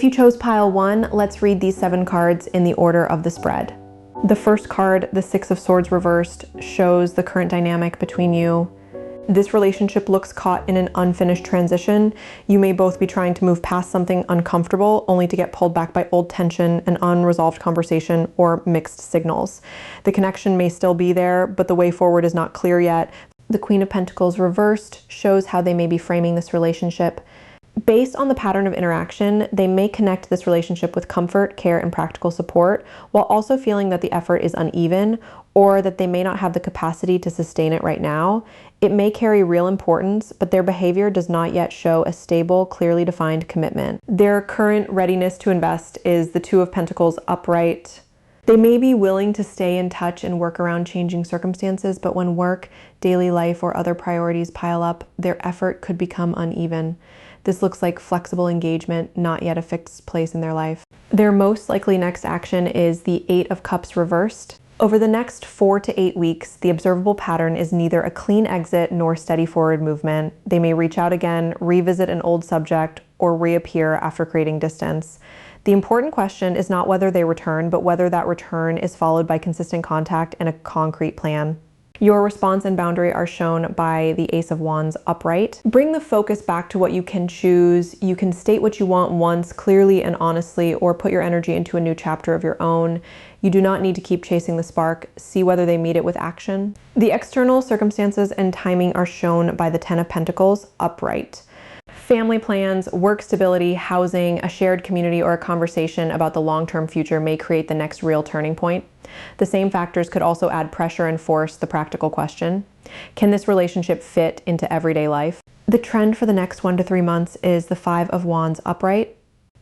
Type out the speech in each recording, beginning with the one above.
If you chose pile 1, let's read these 7 cards in the order of the spread. The first card, the Six of Swords reversed, shows the current dynamic between you. This relationship looks caught in an unfinished transition. You may both be trying to move past something uncomfortable, only to get pulled back by old tension, an unresolved conversation, or mixed signals. The connection may still be there, but the way forward is not clear yet. The Queen of Pentacles reversed shows how they may be framing this relationship. Based on the pattern of interaction, they may connect this relationship with comfort, care, and practical support, while also feeling that the effort is uneven or that they may not have the capacity to sustain it right now. It may carry real importance, but their behavior does not yet show a stable, clearly defined commitment. Their current readiness to invest is the Two of Pentacles upright. They may be willing to stay in touch and work around changing circumstances, but when work, daily life, or other priorities pile up, their effort could become uneven. This looks like flexible engagement, not yet a fixed place in their life. Their most likely next action is the Eight of Cups reversed. Over the next 4 to 8 weeks, the observable pattern is neither a clean exit nor steady forward movement. They may reach out again, revisit an old subject, or reappear after creating distance. The important question is not whether they return, but whether that return is followed by consistent contact and a concrete plan. Your response and boundary are shown by the Ace of Wands upright. Bring the focus back to what you can choose. You can state what you want once clearly and honestly, or put your energy into a new chapter of your own. You do not need to keep chasing the spark. See whether they meet it with action. The external circumstances and timing are shown by the Ten of Pentacles upright. Family plans, work stability, housing, a shared community, or a conversation about the long-term future may create the next real turning point. The same factors could also add pressure and force the practical question. Can this relationship fit into everyday life? The trend for the next 1 to 3 months is the Five of Wands upright.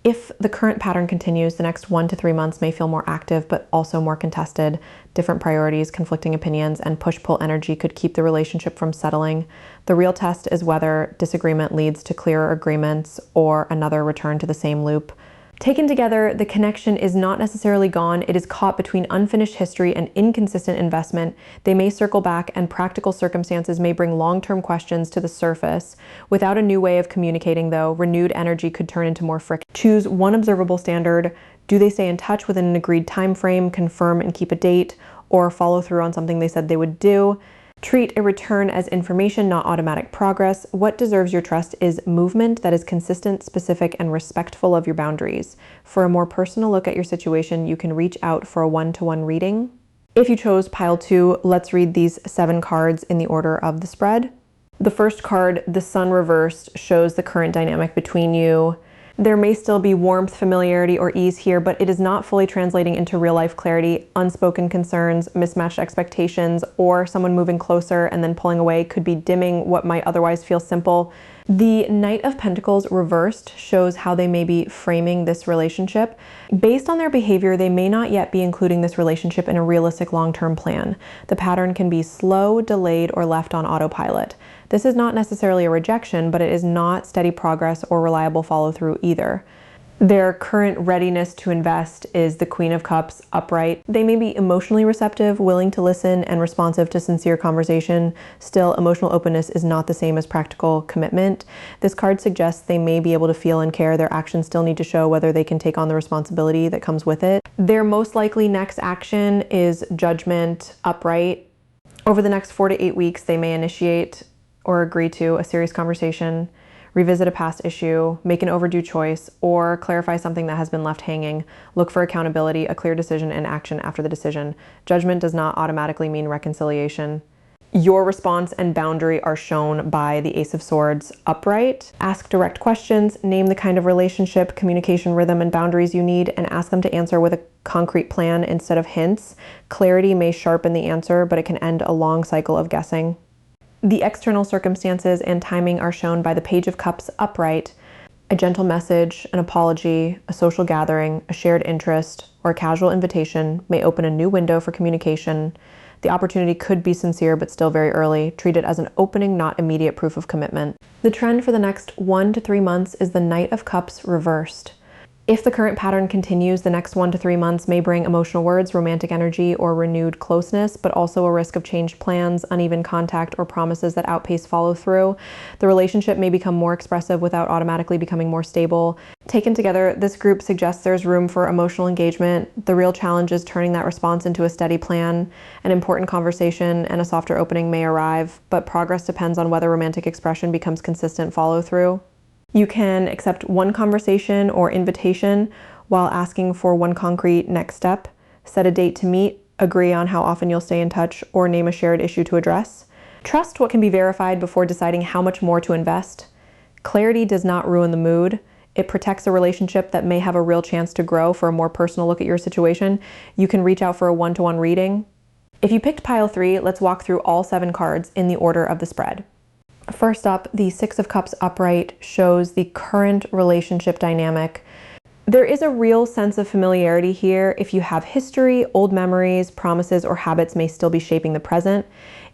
If the current pattern continues, the next 1 to 3 months may feel more active, but also more contested. Different priorities, conflicting opinions, and push-pull energy could keep the relationship from settling. The real test is whether disagreement leads to clearer agreements or another return to the same loop. Taken together, the connection is not necessarily gone. It is caught between unfinished history and inconsistent investment. They may circle back, and practical circumstances may bring long-term questions to the surface. Without a new way of communicating, though, renewed energy could turn into more friction. Choose one observable standard. Do they stay in touch within an agreed time frame, confirm and keep a date, or follow through on something they said they would do? Treat a return as information, not automatic progress. What deserves your trust is movement that is consistent, specific, and respectful of your boundaries. For a more personal look at your situation, you can reach out for a one-to-one reading. If you chose pile 2, let's read these 7 cards in the order of the spread. The first card, the Sun reversed, shows the current dynamic between you. There may still be warmth, familiarity, or ease here, but it is not fully translating into real-life clarity. Unspoken concerns, mismatched expectations, or someone moving closer and then pulling away could be dimming what might otherwise feel simple. The Knight of Pentacles reversed shows how they may be framing this relationship. Based on their behavior, they may not yet be including this relationship in a realistic long-term plan. The pattern can be slow, delayed, or left on autopilot. This is not necessarily a rejection, but it is not steady progress or reliable follow-through either. Their current readiness to invest is the Queen of Cups upright. They may be emotionally receptive, willing to listen, and responsive to sincere conversation. Still, emotional openness is not the same as practical commitment. This card suggests they may be able to feel and care. Their actions still need to show whether they can take on the responsibility that comes with it. Their most likely next action is Judgment upright. Over the next 4 to 8 weeks, they may initiate or agree to a serious conversation, revisit a past issue, make an overdue choice, or clarify something that has been left hanging. Look for accountability, a clear decision, and action after the decision. Judgment does not automatically mean reconciliation. Your response and boundary are shown by the Ace of Swords upright. Ask direct questions, name the kind of relationship, communication rhythm, and boundaries you need, and ask them to answer with a concrete plan instead of hints. Clarity may sharpen the answer, but it can end a long cycle of guessing. The external circumstances and timing are shown by the Page of Cups upright. A gentle message, an apology, a social gathering, a shared interest, or a casual invitation may open a new window for communication. The opportunity could be sincere but still very early. Treat it as an opening, not immediate proof of commitment. The trend for the next 1 to 3 months is the Knight of Cups reversed. If the current pattern continues, the next 1 to 3 months may bring emotional words, romantic energy, or renewed closeness, but also a risk of changed plans, uneven contact, or promises that outpace follow through. The relationship may become more expressive without automatically becoming more stable. Taken together, this group suggests there's room for emotional engagement. The real challenge is turning that response into a steady plan. An important conversation and a softer opening may arrive, but progress depends on whether romantic expression becomes consistent follow through. You can accept one conversation or invitation while asking for one concrete next step, set a date to meet, agree on how often you'll stay in touch, or name a shared issue to address. Trust what can be verified before deciding how much more to invest. Clarity does not ruin the mood. It protects a relationship that may have a real chance to grow. For a more personal look at your situation, you can reach out for a one-to-one reading. If you picked pile 3, let's walk through all 7 cards in the order of the spread. First up, the 6 of Cups upright shows the current relationship dynamic. There is a real sense of familiarity here. If you have history, old memories, promises, or habits may still be shaping the present.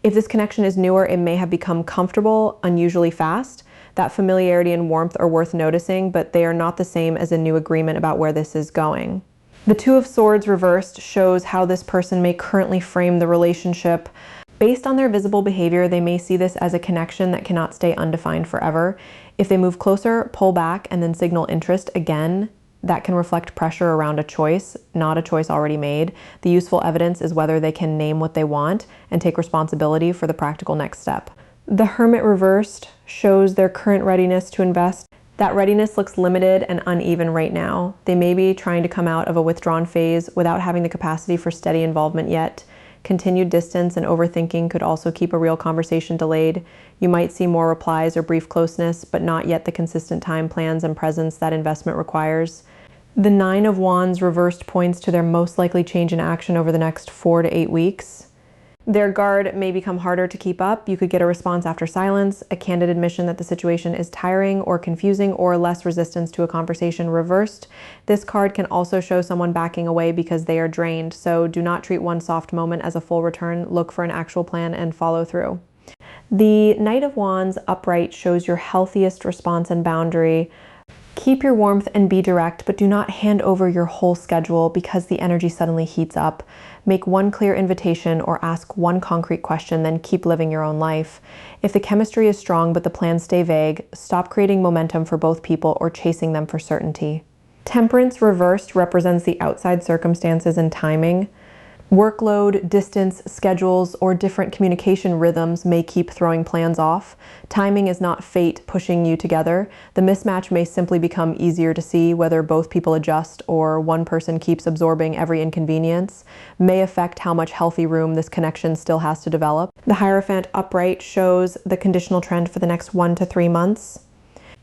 If this connection is newer, it may have become comfortable, unusually fast. That familiarity and warmth are worth noticing, but they are not the same as a new agreement about where this is going. The 2 of Swords reversed shows how this person may currently frame the relationship. Based on their visible behavior, they may see this as a connection that cannot stay undefined forever. If they move closer, pull back, and then signal interest again, that can reflect pressure around a choice, not a choice already made. The useful evidence is whether they can name what they want and take responsibility for the practical next step. The Hermit reversed shows their current readiness to invest. That readiness looks limited and uneven right now. They may be trying to come out of a withdrawn phase without having the capacity for steady involvement yet. Continued distance and overthinking could also keep a real conversation delayed. You might see more replies or brief closeness, but not yet the consistent time, plans, and presence that investment requires. The 9 of Wands reversed points to their most likely change in action over the next 4 to 8 weeks. Their guard may become harder to keep up. You could get a response after silence, a candid admission that the situation is tiring or confusing, or less resistance to a conversation reversed. This card can also show someone backing away because they are drained, so do not treat one soft moment as a full return. Look for an actual plan and follow through. The Knight of Wands upright shows your healthiest response and boundary. Keep your warmth and be direct, but do not hand over your whole schedule because the energy suddenly heats up. Make one clear invitation or ask one concrete question, then keep living your own life. If the chemistry is strong but the plans stay vague, stop creating momentum for both people or chasing them for certainty. Temperance reversed represents the outside circumstances and timing. Workload, distance, schedules, or different communication rhythms may keep throwing plans off. Timing is not fate pushing you together. The mismatch may simply become easier to see. Whether both people adjust or one person keeps absorbing every inconvenience may affect how much healthy room this connection still has to develop. The Hierophant upright shows the conditional trend for the next 1 to 3 months.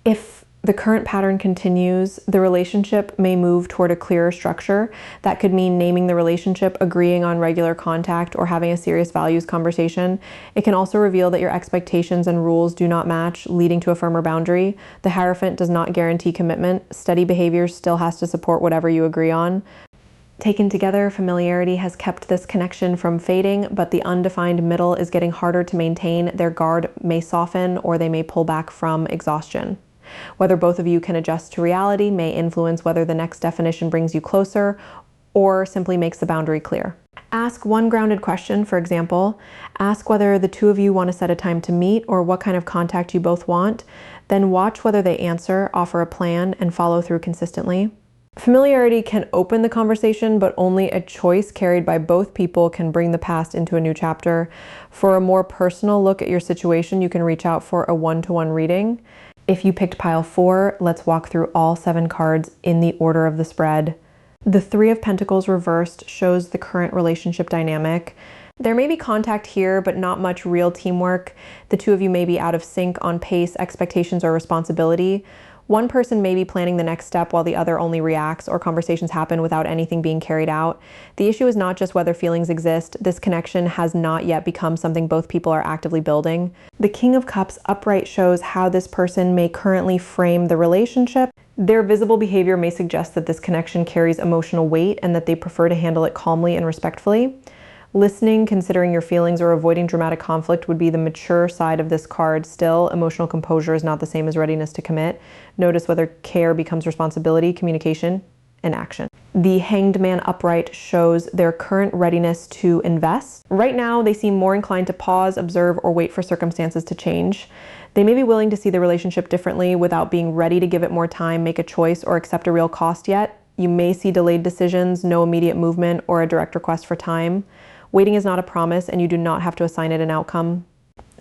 If the current pattern continues, the relationship may move toward a clearer structure. That could mean naming the relationship, agreeing on regular contact, or having a serious values conversation. It can also reveal that your expectations and rules do not match, leading to a firmer boundary. The Hierophant does not guarantee commitment. Steady behavior still has to support whatever you agree on. Taken together, familiarity has kept this connection from fading, but the undefined middle is getting harder to maintain. Their guard may soften, or they may pull back from exhaustion. Whether both of you can adjust to reality may influence whether the next definition brings you closer or simply makes the boundary clear. Ask one grounded question, for example. Ask whether the 2 of you want to set a time to meet or what kind of contact you both want. Then watch whether they answer, offer a plan, and follow through consistently. Familiarity can open the conversation, but only a choice carried by both people can bring the past into a new chapter. For a more personal look at your situation, you can reach out for a one-to-one reading. If you picked pile 4, let's walk through all 7 cards in the order of the spread. The 3 of Pentacles reversed shows the current relationship dynamic. There may be contact here, but not much real teamwork. The 2 of you may be out of sync on pace, expectations, or responsibility. One person may be planning the next step while the other only reacts, or conversations happen without anything being carried out. The issue is not just whether feelings exist. This connection has not yet become something both people are actively building. The King of Cups upright shows how this person may currently frame the relationship. Their visible behavior may suggest that this connection carries emotional weight and that they prefer to handle it calmly and respectfully. Listening, considering your feelings, or avoiding dramatic conflict would be the mature side of this card. Still, emotional composure is not the same as readiness to commit. Notice whether care becomes responsibility, communication, and action. The Hanged Man upright shows their current readiness to invest. Right now, they seem more inclined to pause, observe, or wait for circumstances to change. They may be willing to see the relationship differently without being ready to give it more time, make a choice, or accept a real cost yet. You may see delayed decisions, no immediate movement, or a direct request for time. Waiting is not a promise, and you do not have to assign it an outcome.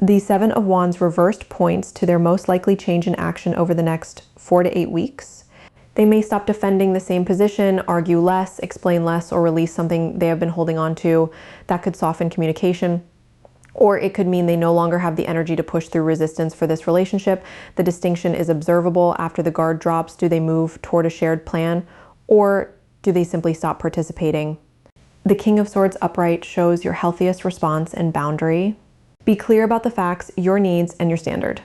The Seven of Wands reversed points to their most likely change in action over the next 4 to 8 weeks. They may stop defending the same position, argue less, explain less, or release something they have been holding on to. That could soften communication. Or it could mean they no longer have the energy to push through resistance for this relationship. The distinction is observable. After the guard drops, do they move toward a shared plan, or do they simply stop participating? The King of Swords upright shows your healthiest response and boundary. Be clear about the facts, your needs, and your standard.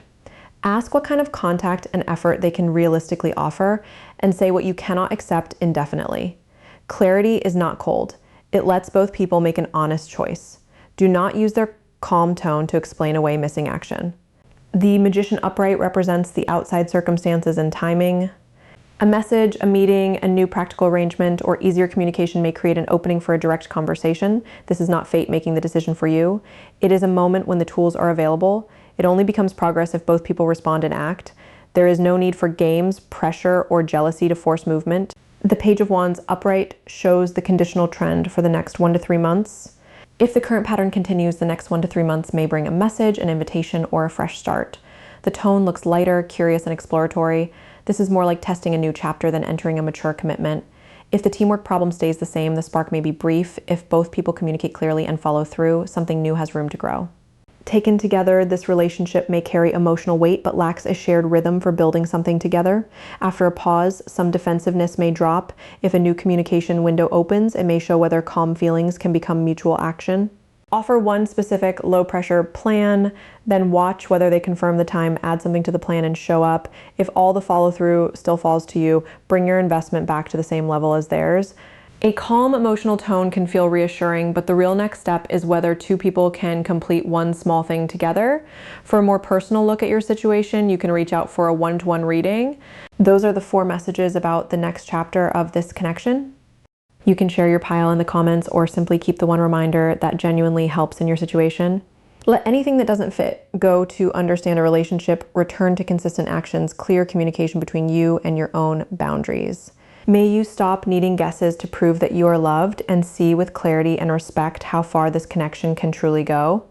Ask what kind of contact and effort they can realistically offer, and say what you cannot accept indefinitely. Clarity is not cold. It lets both people make an honest choice. Do not use their calm tone to explain away missing action. The Magician upright represents the outside circumstances and timing. A message, a meeting, a new practical arrangement, or easier communication may create an opening for a direct conversation. This is not fate making the decision for you. It is a moment when the tools are available. It only becomes progress if both people respond and act. There is no need for games, pressure, or jealousy to force movement. The Page of Wands upright shows the conditional trend for the next 1 to 3 months. If the current pattern continues, the next 1 to 3 months may bring a message, an invitation, or a fresh start. The tone looks lighter, curious, and exploratory. This is more like testing a new chapter than entering a mature commitment. If the teamwork problem stays the same, the spark may be brief. If both people communicate clearly and follow through, something new has room to grow. Taken together, this relationship may carry emotional weight but lacks a shared rhythm for building something together. After a pause, some defensiveness may drop. If a new communication window opens, it may show whether calm feelings can become mutual action. Offer one specific low-pressure plan, then watch whether they confirm the time, add something to the plan, and show up. If all the follow-through still falls to you, bring your investment back to the same level as theirs. A calm emotional tone can feel reassuring, but the real next step is whether two people can complete one small thing together. For a more personal look at your situation, you can reach out for a one-to-one reading. Those are the 4 messages about the next chapter of this connection. You can share your pile in the comments or simply keep the one reminder that genuinely helps in your situation. Let anything that doesn't fit go to understand a relationship, return to consistent actions, clear communication between you and your own boundaries. May you stop needing guesses to prove that you are loved and see with clarity and respect how far this connection can truly go.